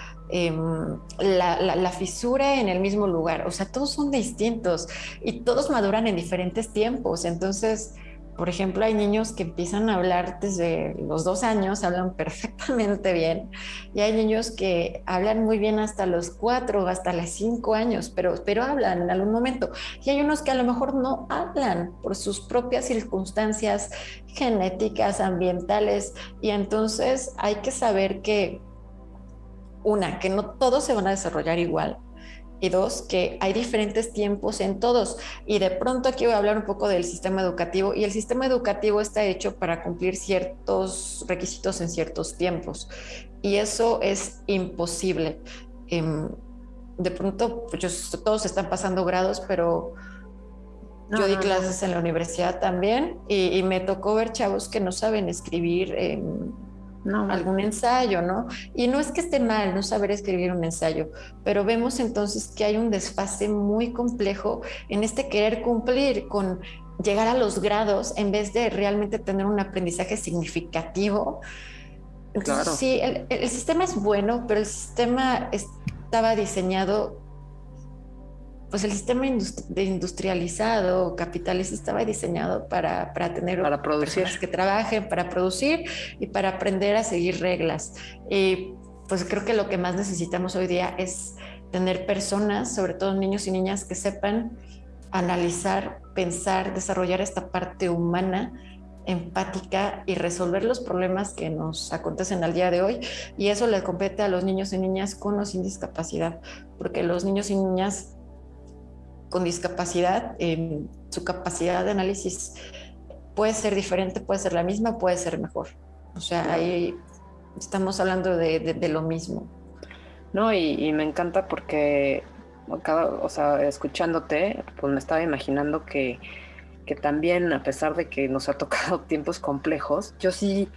la fisura en el mismo lugar. O sea, todos son distintos y todos maduran en diferentes tiempos. Entonces, por ejemplo, hay niños que empiezan a hablar desde los 2 años, hablan perfectamente bien, y hay niños que hablan muy bien hasta los 4, hasta los 5 años, pero hablan en algún momento. Y hay unos que a lo mejor no hablan por sus propias circunstancias genéticas, ambientales, y entonces hay que saber que, que no todos se van a desarrollar igual, y 2, que hay diferentes tiempos en todos. Y de pronto aquí voy a hablar un poco del sistema educativo, y el sistema educativo está hecho para cumplir ciertos requisitos en ciertos tiempos, y eso es imposible. De pronto, pues todos están pasando grados, pero yo di clases en la universidad también, y me tocó ver chavos que no saben escribir algún ensayo, ¿no? Y no es que esté mal no saber escribir un ensayo, pero vemos entonces que hay un desfase muy complejo en querer cumplir con llegar a los grados en vez de realmente tener un aprendizaje significativo. Entonces, claro, sí, el sistema es bueno, pero el sistema estaba diseñado, pues el sistema industrializado, capitalista, estaba diseñado para tener personas que trabajen, para producir y para aprender a seguir reglas. Y pues creo que lo que más necesitamos hoy día es tener personas, sobre todo niños y niñas, que sepan analizar, pensar, desarrollar esta parte humana, empática, y resolver los problemas que nos acontecen al día de hoy. Y eso le compete a los niños y niñas con o sin discapacidad, porque los niños y niñas con discapacidad, su capacidad de análisis puede ser diferente, puede ser la misma, puede ser mejor. O sea, ahí estamos hablando de lo mismo. No, y me encanta porque escuchándote, pues me estaba imaginando que también, a pesar de que nos ha tocado tiempos complejos, yo sí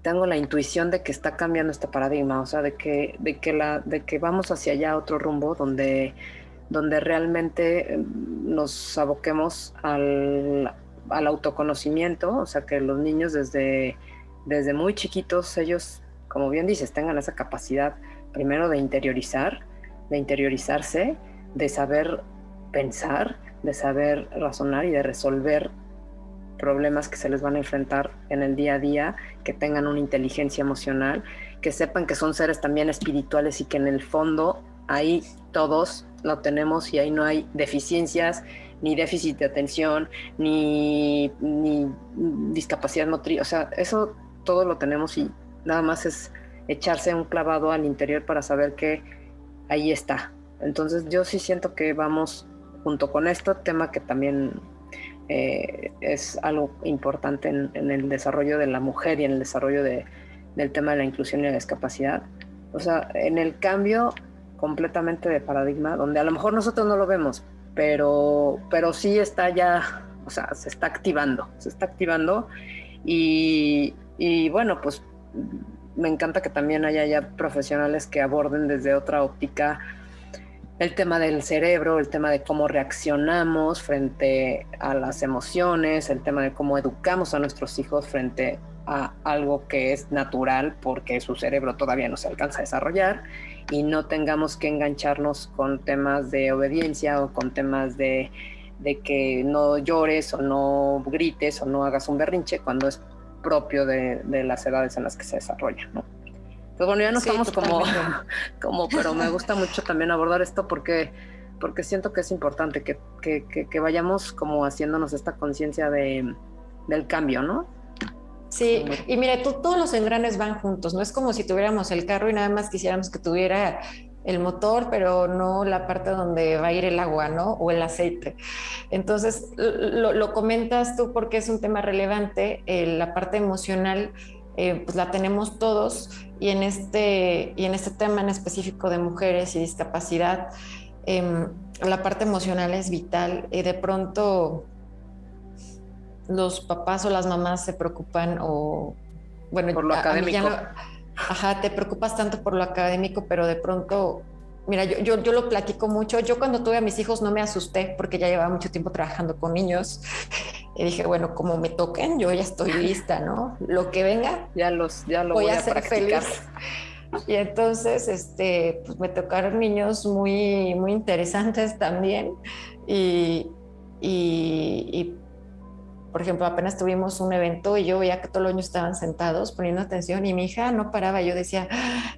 tengo la intuición de que está cambiando este paradigma, o sea, de que vamos hacia allá, otro rumbo donde donde realmente nos aboquemos al autoconocimiento, o sea, que los niños desde muy chiquitos, ellos, como bien dices, tengan esa capacidad primero de interiorizarse, de saber pensar, de saber razonar y de resolver problemas que se les van a enfrentar en el día a día, que tengan una inteligencia emocional, que sepan que son seres también espirituales y que en el fondo ahí todos lo tenemos y ahí no hay deficiencias, ni déficit de atención, ni discapacidad motriz, o sea, eso todo lo tenemos y nada más es echarse un clavado al interior para saber que ahí está. Entonces yo sí siento que vamos junto con esto, tema que también es algo importante en el desarrollo de la mujer y en el desarrollo del tema de la inclusión y la discapacidad. O sea, en el cambio completamente de paradigma, donde a lo mejor nosotros no lo vemos, pero sí está ya, o sea, se está activando y bueno, pues me encanta que también haya ya profesionales que aborden desde otra óptica el tema del cerebro, el tema de cómo reaccionamos frente a las emociones, el tema de cómo educamos a nuestros hijos frente a algo que es natural porque su cerebro todavía no se alcanza a desarrollar y no tengamos que engancharnos con temas de obediencia o con temas de que no llores o no grites o no hagas un berrinche cuando es propio de las edades en las que se desarrolla, ¿no? Pues bueno, ya no sí, estamos pero me gusta mucho también abordar esto porque siento que es importante que vayamos como haciéndonos esta conciencia del cambio, ¿no? Sí, y mira, todos los engranes van juntos, no es como si tuviéramos el carro y nada más quisiéramos que tuviera el motor, pero no la parte donde va a ir el agua, ¿no? O el aceite. Entonces, lo comentas tú porque es un tema relevante, la parte emocional, pues la tenemos todos y en este tema en específico de mujeres y discapacidad, la parte emocional es vital y de pronto los papás o las mamás se preocupan o, bueno, por lo académico. Te preocupas tanto por lo académico, pero de pronto, mira, yo lo platico mucho. Yo cuando tuve a mis hijos no me asusté porque ya llevaba mucho tiempo trabajando con niños y dije, bueno, como me toquen, yo ya estoy lista, ¿no? Lo que venga, ya lo voy a ser practicar. Feliz. Y entonces, pues me tocaron niños muy, muy interesantes también y por ejemplo, apenas tuvimos un evento y yo veía que todos los niños estaban sentados poniendo atención y mi hija no paraba. Yo decía,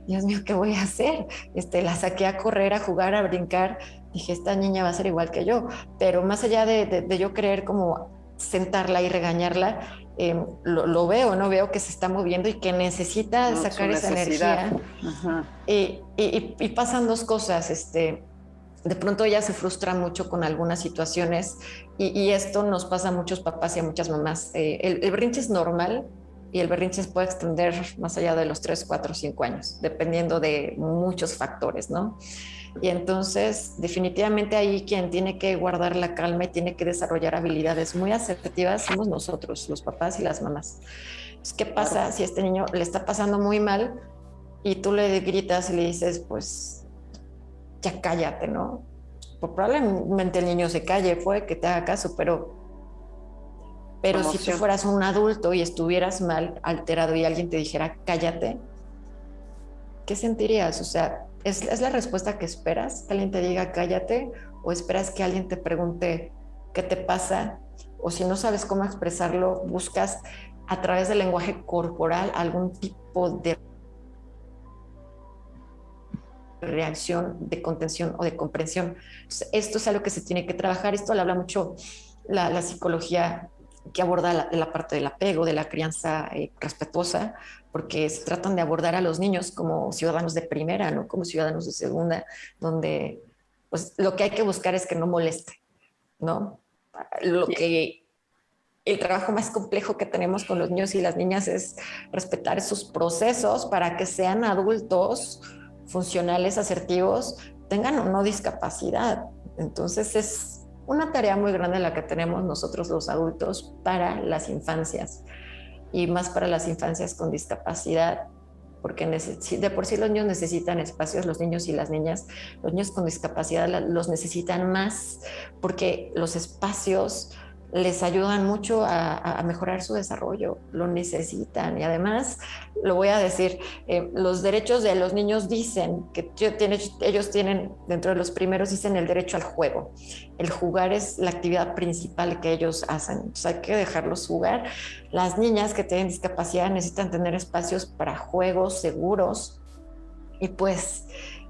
Dios mío, ¿qué voy a hacer? La saqué a correr, a jugar, a brincar. Dije, esta niña va a ser igual que yo. Pero más allá de yo querer como sentarla y regañarla, lo veo, ¿no? Veo que se está moviendo y que necesita sacar esa energía. Y pasan dos cosas, de pronto ella se frustra mucho con algunas situaciones y esto nos pasa a muchos papás y a muchas mamás. El berrinche es normal y el berrinche se puede extender más allá de los 3, 4, 5 años, dependiendo de muchos factores, ¿no? Y entonces definitivamente ahí quien tiene que guardar la calma y tiene que desarrollar habilidades muy asertivas somos nosotros, los papás y las mamás. Entonces, ¿qué pasa si a este niño le está pasando muy mal y tú le gritas y le dices, pues ya cállate, ¿no? Pues probablemente el niño se calle, puede que te haga caso, pero si tú fueras un adulto y estuvieras mal, alterado y alguien te dijera cállate, ¿qué sentirías? O sea, ¿es la respuesta que esperas? ¿Que alguien te diga cállate? ¿O esperas que alguien te pregunte qué te pasa? O si no sabes cómo expresarlo, buscas a través del lenguaje corporal algún tipo de reacción, de contención o de comprensión. Entonces, esto es algo que se tiene que trabajar. Esto lo habla mucho la psicología que aborda la parte del apego, de la crianza respetuosa, porque se tratan de abordar a los niños como ciudadanos de primera, no como ciudadanos de segunda, donde pues lo que hay que buscar es que no moleste, ¿no? El trabajo más complejo que tenemos con los niños y las niñas es respetar sus procesos para que sean adultos funcionales, asertivos, tengan o no discapacidad. Entonces es una tarea muy grande la que tenemos nosotros los adultos para las infancias y más para las infancias con discapacidad, porque de por sí los niños necesitan espacios, los niños y las niñas, los niños con discapacidad los necesitan más, porque los espacios les ayudan mucho a mejorar su desarrollo, lo necesitan. Y además, lo voy a decir, los derechos de los niños dicen que ellos tienen, dentro de los primeros, dicen el derecho al juego. El jugar es la actividad principal que ellos hacen, entonces hay que dejarlos jugar. Las niñas que tienen discapacidad necesitan tener espacios para juegos seguros, y pues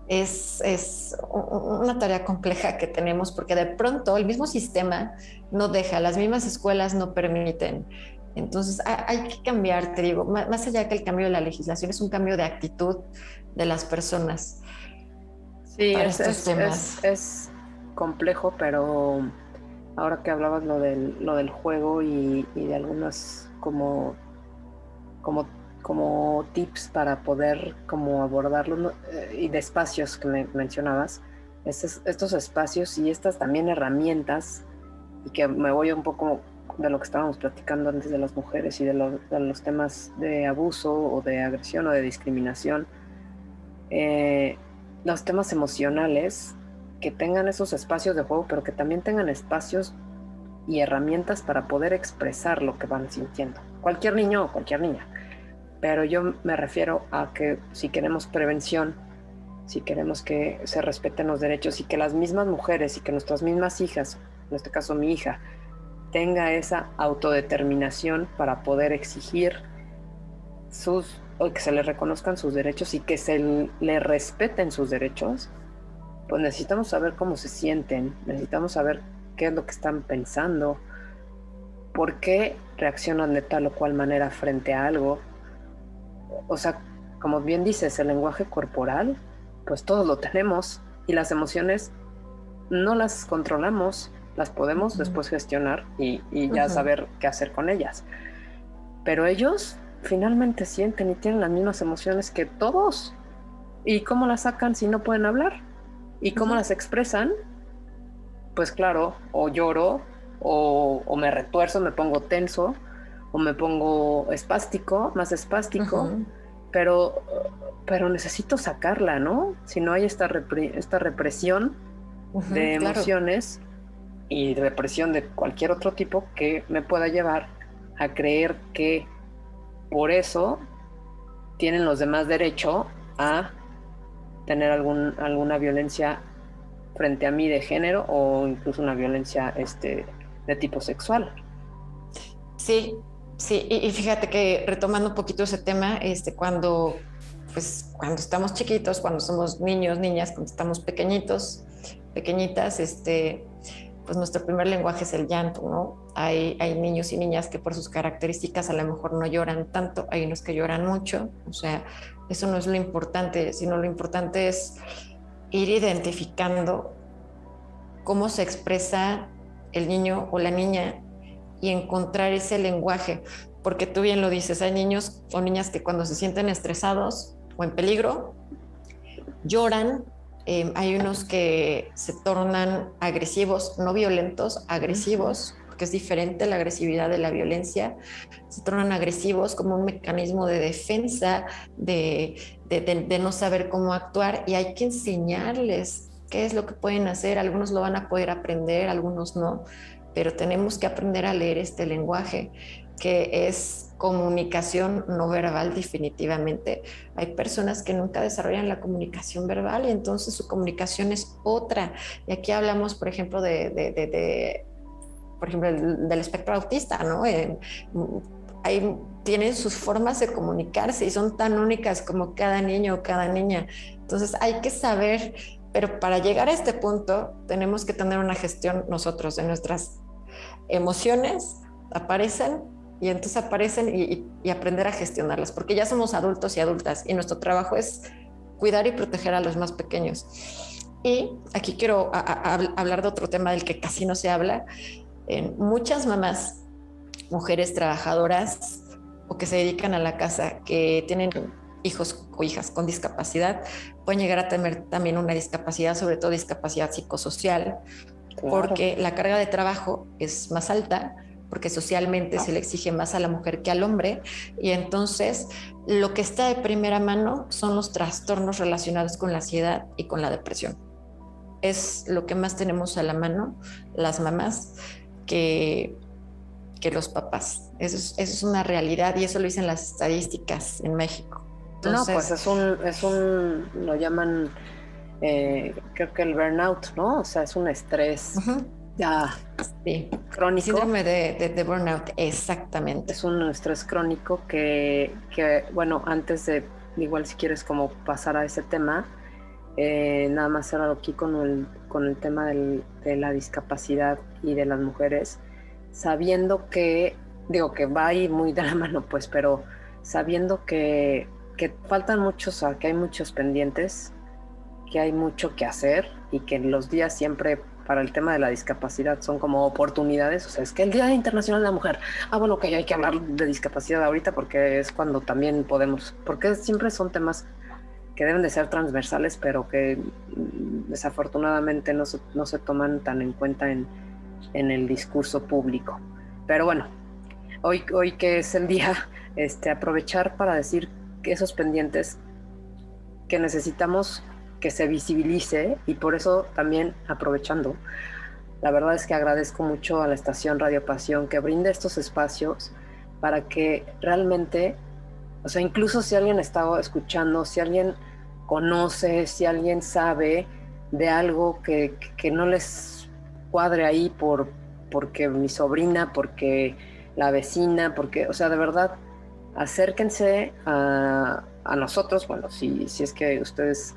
es una tarea compleja que tenemos, porque de pronto el mismo sistema no deja, las mismas escuelas no permiten. Entonces hay que cambiar, te digo, más allá que el cambio de la legislación, es un cambio de actitud de las personas. Sí, es complejo, pero ahora que hablabas lo del juego y de algunas como tips para poder como abordarlo, y de espacios que me mencionabas, estos espacios y estas también herramientas, y que me voy un poco de lo que estábamos platicando antes de las mujeres y de los temas de abuso o de agresión o de discriminación, los temas emocionales, que tengan esos espacios de juego, pero que también tengan espacios y herramientas para poder expresar lo que van sintiendo. Cualquier niño o cualquier niña. Pero yo me refiero a que si queremos prevención, si queremos que se respeten los derechos y que las mismas mujeres y que nuestras mismas hijas, en este caso mi hija, tenga esa autodeterminación para poder exigir o que se le reconozcan sus derechos y que se le respeten sus derechos, pues necesitamos saber cómo se sienten, necesitamos saber qué es lo que están pensando, por qué reaccionan de tal o cual manera frente a algo. O sea, como bien dices, el lenguaje corporal, pues todos lo tenemos, y las emociones no las controlamos, las podemos después gestionar y ya saber qué hacer con ellas. Pero ellos finalmente sienten y tienen las mismas emociones que todos. ¿Y cómo las sacan si no pueden hablar? ¿Y cómo las expresan? Pues claro, o lloro, o me retuerzo, me pongo tenso, o me pongo más espástico, pero necesito sacarla, ¿no? Si no hay esta represión de emociones, claro, y represión de cualquier otro tipo que me pueda llevar a creer que por eso tienen los demás derecho a tener alguna violencia frente a mí de género, o incluso una violencia de tipo sexual. Sí, y fíjate que retomando un poquito ese tema, cuando estamos chiquitos, cuando somos niños, niñas, cuando estamos pequeñitas, pues nuestro primer lenguaje es el llanto, ¿no? Hay niños y niñas que por sus características a lo mejor no lloran tanto, hay unos que lloran mucho, o sea, eso no es lo importante, sino lo importante es ir identificando cómo se expresa el niño o la niña y encontrar ese lenguaje, porque tú bien lo dices, hay niños o niñas que cuando se sienten estresados o en peligro lloran. Hay unos que se tornan agresivos, no violentos, agresivos, porque es diferente la agresividad de la violencia. Se tornan agresivos como un mecanismo de defensa, de no saber cómo actuar, y hay que enseñarles qué es lo que pueden hacer. Algunos lo van a poder aprender, algunos no, pero tenemos que aprender a leer este lenguaje, que es comunicación no verbal. Definitivamente hay personas que nunca desarrollan la comunicación verbal, y entonces su comunicación es otra. Y aquí hablamos, por ejemplo, por ejemplo, del espectro autista, ¿no? Tienen sus formas de comunicarse y son tan únicas como cada niño o cada niña. Entonces hay que saber, pero para llegar a este punto tenemos que tener una gestión nosotros de nuestras emociones. Aparecen y aprender a gestionarlas, porque ya somos adultos y adultas y nuestro trabajo es cuidar y proteger a los más pequeños. Y aquí quiero hablar de otro tema del que casi no se habla. Muchas mamás, mujeres trabajadoras o que se dedican a la casa, que tienen hijos o hijas con discapacidad, pueden llegar a tener también una discapacidad, sobre todo discapacidad psicosocial, claro, porque la carga de trabajo es más alta, porque socialmente se le exige más a la mujer que al hombre, y entonces lo que está de primera mano son los trastornos relacionados con la ansiedad y con la depresión. Es lo que más tenemos a la mano las mamás que los papás. Eso es una realidad y eso lo dicen las estadísticas en México. Entonces, no, pues lo llaman, creo que el burnout, ¿no? O sea, es un estrés ya crónico. Síndrome de burnout, exactamente. Es un estrés crónico que, bueno, antes de, igual si quieres como pasar a ese tema, nada más cerrar aquí con el tema de la discapacidad y de las mujeres, sabiendo que, digo que va ahí muy de la mano, pues, pero sabiendo que faltan muchos, que hay muchos pendientes, que hay mucho que hacer y que los días siempre para el tema de la discapacidad son como oportunidades. O sea, es que el Día Internacional de la Mujer, bueno, que hay que hablar de discapacidad ahorita porque es cuando también podemos, porque siempre son temas que deben de ser transversales, pero que desafortunadamente no se toman tan en cuenta en el discurso público. Pero bueno, hoy que es el día, aprovechar para decir que esos pendientes que necesitamos que se visibilice, y por eso también aprovechando, la verdad es que agradezco mucho a la estación Radio Pasión que brinde estos espacios para que realmente, o sea, incluso si alguien está escuchando, si alguien conoce, si alguien sabe de algo que no les cuadre ahí porque mi sobrina, porque la vecina, porque, o sea, de verdad, acérquense a nosotros, bueno, si es que ustedes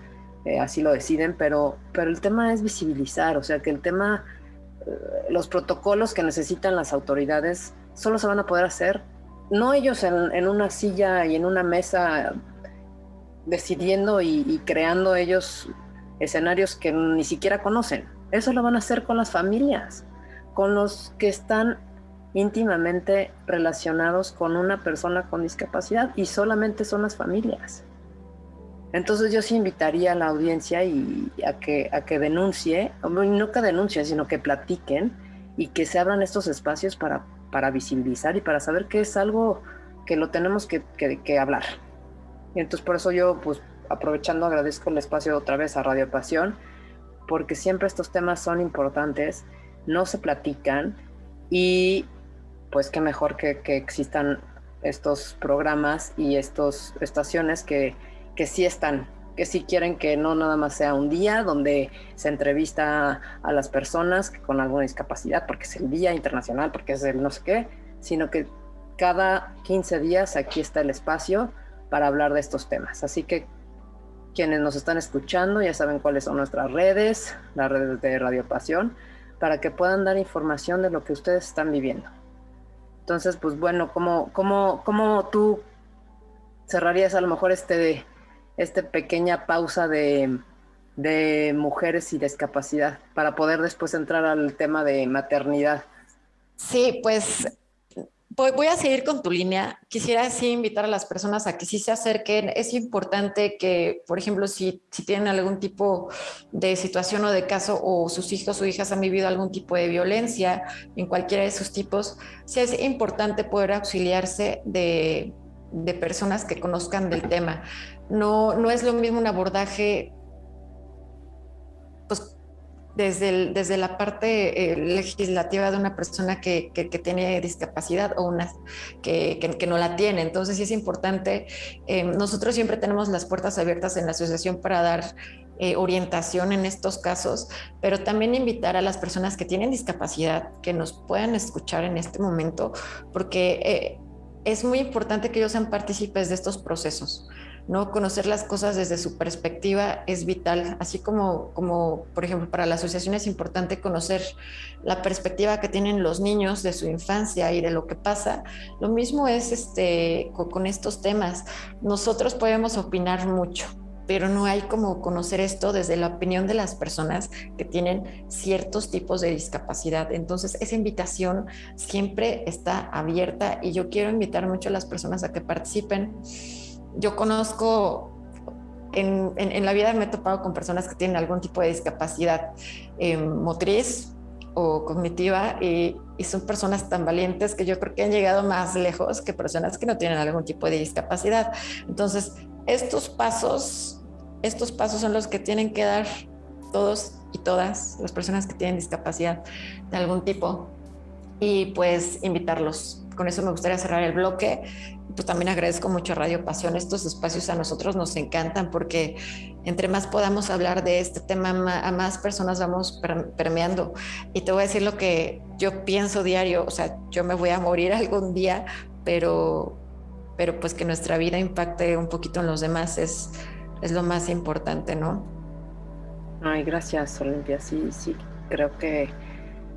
así lo deciden, pero el tema es visibilizar, o sea, que el tema, los protocolos que necesitan las autoridades solo se van a poder hacer, no ellos en una silla y en una mesa decidiendo y creando ellos escenarios que ni siquiera conocen. Eso lo van a hacer con las familias, con los que están íntimamente relacionados con una persona con discapacidad, y solamente son las familias. Entonces yo sí invitaría a la audiencia a que denuncie, no que denuncie, sino que platiquen y que se abran estos espacios para visibilizar y para saber que es algo que lo tenemos que hablar. Y entonces por eso yo, pues aprovechando, agradezco el espacio otra vez a Radio Pasión, porque siempre estos temas son importantes, no se platican, y pues qué mejor que existan estos programas y estas estaciones que sí están, que sí quieren que no nada más sea un día donde se entrevista a las personas con alguna discapacidad, porque es el Día Internacional, porque es el no sé qué, sino que cada 15 días aquí está el espacio para hablar de estos temas. Así que quienes nos están escuchando ya saben cuáles son nuestras redes, las redes de Radio Pasión, para que puedan dar información de lo que ustedes están viviendo. Entonces, pues bueno, ¿cómo tú cerrarías a lo mejor esta pequeña pausa de mujeres y discapacidad para poder después entrar al tema de maternidad? Sí, pues voy a seguir con tu línea. Quisiera sí invitar a las personas a que sí se acerquen. Es importante que, por ejemplo, si tienen algún tipo de situación o de caso, o sus hijos o hijas han vivido algún tipo de violencia en cualquiera de sus tipos, sí es importante poder auxiliarse de personas que conozcan del tema. No es lo mismo un abordaje, pues, desde la parte legislativa de una persona que tiene discapacidad o una que no la tiene. Entonces sí es importante. Nosotros siempre tenemos las puertas abiertas en la asociación para dar orientación en estos casos, pero también invitar a las personas que tienen discapacidad que nos puedan escuchar en este momento, porque es muy importante que ellos sean partícipes de estos procesos, ¿no? Conocer las cosas desde su perspectiva es vital, así como por ejemplo para la asociación es importante conocer la perspectiva que tienen los niños de su infancia y de lo que pasa. Lo mismo es con estos temas. Nosotros podemos opinar mucho, pero no hay como conocer esto desde la opinión de las personas que tienen ciertos tipos de discapacidad. Entonces esa invitación siempre está abierta y yo quiero invitar mucho a las personas a que participen. Yo conozco, en la vida me he topado con personas que tienen algún tipo de discapacidad motriz, o cognitiva y son personas tan valientes que yo creo que han llegado más lejos que personas que no tienen algún tipo de discapacidad. Entonces, estos pasos son los que tienen que dar todos y todas las personas que tienen discapacidad de algún tipo y pues invitarlos. Con eso me gustaría cerrar el bloque. Pues también agradezco mucho a Radio Pasión. Estos espacios a nosotros nos encantan porque entre más podamos hablar de este tema, a más personas vamos permeando. Y te voy a decir lo que yo pienso diario, o sea, yo me voy a morir algún día, pero pues que nuestra vida impacte un poquito en los demás es lo más importante, ¿no? Ay, gracias, Olimpia. Sí, creo que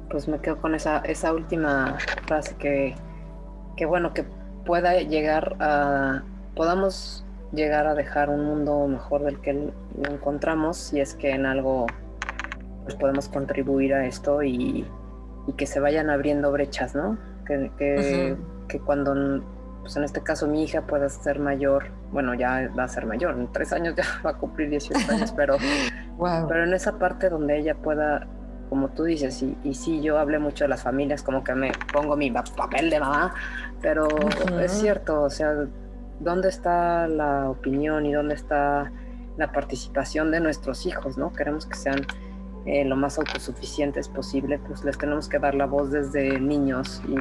pues me quedo con esa última frase que bueno, que podamos llegar a dejar un mundo mejor del que lo encontramos, si es que en algo pues podemos contribuir a esto y que se vayan abriendo brechas, ¿no? Que cuando, pues en este caso mi hija pueda ser mayor, bueno, ya va a ser mayor, en 3 años ya va a cumplir 18 años, pero, wow. Pero en esa parte donde ella pueda, como tú dices, y sí, yo hablé mucho de las familias, como que me pongo mi papel de mamá, pero es cierto, o sea, ¿dónde está la opinión y dónde está la participación de nuestros hijos, ¿no? Queremos que sean lo más autosuficientes posible, pues les tenemos que dar la voz desde niños y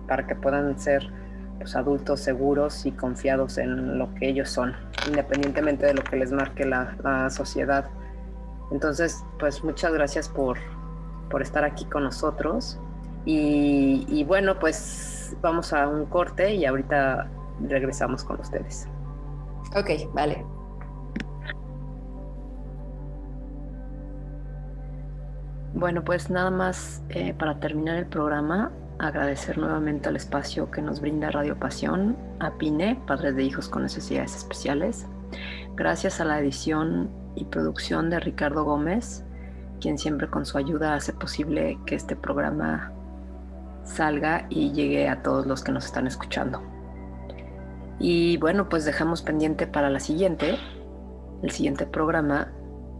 para que puedan ser pues, adultos seguros y confiados en lo que ellos son, independientemente de lo que les marque la sociedad. Entonces, pues muchas gracias por estar aquí con nosotros y bueno, pues vamos a un corte y ahorita regresamos con ustedes. Ok, vale. Bueno, pues nada más para terminar el programa, agradecer nuevamente al espacio que nos brinda Radio Pasión, a PINE, Padres de Hijos con Necesidades Especiales. Gracias a la edición y producción de Ricardo Gómez, quien siempre con su ayuda hace posible que este programa salga y llegue a todos los que nos están escuchando. Y bueno, pues dejamos pendiente para el siguiente programa,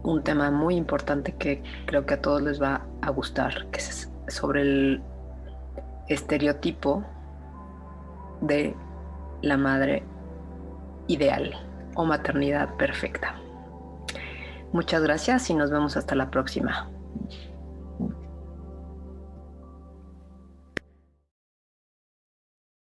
un tema muy importante que creo que a todos les va a gustar, que es sobre el estereotipo de la madre ideal o maternidad perfecta. Muchas gracias y nos vemos hasta la próxima.